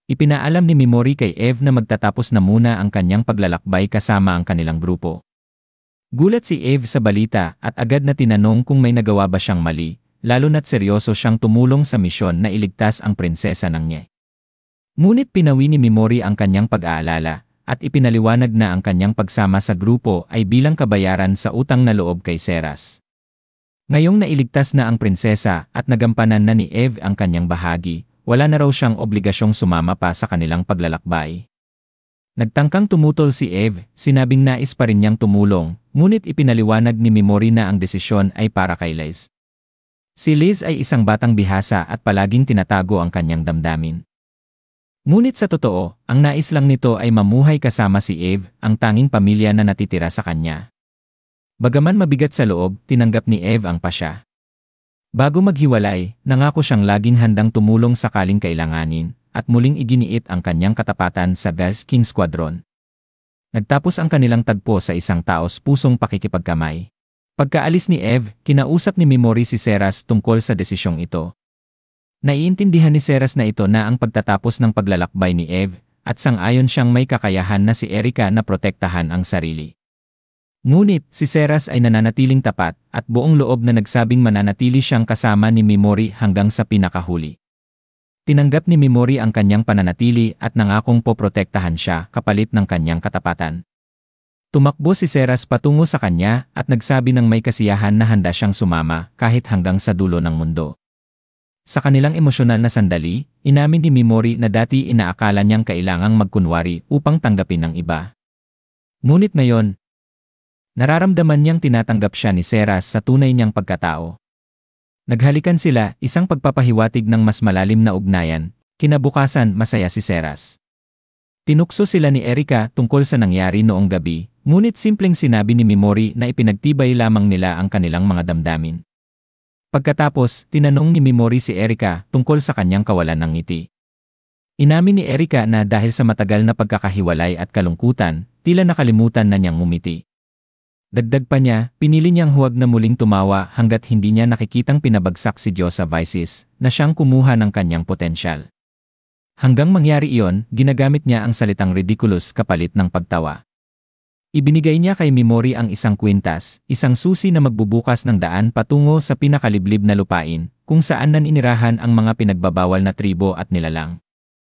Ipinaalam ni Mimori kay Eve na magtatapos na muna ang kanyang paglalakbay kasama ang kanilang grupo. Gulat si Eve sa balita at agad na tinanong kung may nagawa ba siyang mali, lalo na't seryoso siyang tumulong sa misyon na iligtas ang prinsesa ng Nye. Ngunit pinawi ni Mimori ang kanyang pag-aalala at ipinaliwanag na ang kanyang pagsama sa grupo ay bilang kabayaran sa utang na loob kay Seras. Ngayong nailigtas na ang prinsesa at nagampanan na ni Eve ang kanyang bahagi, wala na raw siyang obligasyong sumama pa sa kanilang paglalakbay. Nagtangkang tumutol si Eve, sinabing nais pa rin niyang tumulong, ngunit ipinaliwanag ni Mimori na ang desisyon ay para kay Liz. Si Liz ay isang batang bihasa at palaging tinatago ang kanyang damdamin. Ngunit sa totoo, ang nais lang nito ay mamuhay kasama si Eve, ang tanging pamilya na natitira sa kanya. Bagaman mabigat sa loob, tinanggap ni Eve ang pasya. Bago maghiwalay, nangako siyang laging handang tumulong sakaling kailanganin, at muling iginiit ang kanyang katapatan sa Best King Squadron. Nagtapos ang kanilang tagpo sa isang taos-pusong pakikipagkamay. Pagkaalis ni Eve, kinausap ni Mimori si Seras tungkol sa desisyong ito. Naiintindihan ni Seras na ito na ang pagtatapos ng paglalakbay ni Eve, at sang-ayon siyang may kakayahan na si Erika na protektahan ang sarili. Ngunit, si Seras ay nananatiling tapat at buong loob na nagsabing mananatili siyang kasama ni Mimori hanggang sa pinakahuli. Tinanggap ni Mimori ang kanyang pananatili at nangakong poprotektahan siya kapalit ng kanyang katapatan. Tumakbo si Seras patungo sa kanya at nagsabi ng may kasiyahan na handa siyang sumama kahit hanggang sa dulo ng mundo. Sa kanilang emosyonal na sandali, inamin ni Mimori na dati inaakala niyang kailangang magkunwari upang tanggapin ng iba. Ngunit ngayon, nararamdaman niyang tinatanggap siya ni Seras sa tunay niyang pagkatao. Naghalikan sila, isang pagpapahiwatig ng mas malalim na ugnayan. Kinabukasan, masaya si Seras. Tinukso sila ni Erika tungkol sa nangyari noong gabi, ngunit simpleng sinabi ni Mimori na ipinagtibay lamang nila ang kanilang mga damdamin. Pagkatapos, tinanong ni Mimori si Erika tungkol sa kanyang kawalan ng ngiti. Inamin ni Erika na dahil sa matagal na pagkakahiwalay at kalungkutan, tila nakalimutan na niyang ngumiti. Dagdag pa niya, pinili niyang huwag na muling tumawa hanggat hindi niya nakikitang pinabagsak si Diyosa Vices na siyang kumuha ng kanyang potensyal. Hanggang mangyari iyon, ginagamit niya ang salitang ridiculous kapalit ng pagtawa. Ibinigay niya kay Mimori ang isang kwintas, isang susi na magbubukas ng daan patungo sa pinakaliblib na lupain, kung saan naninirahan ang mga pinagbabawal na tribo at nilalang.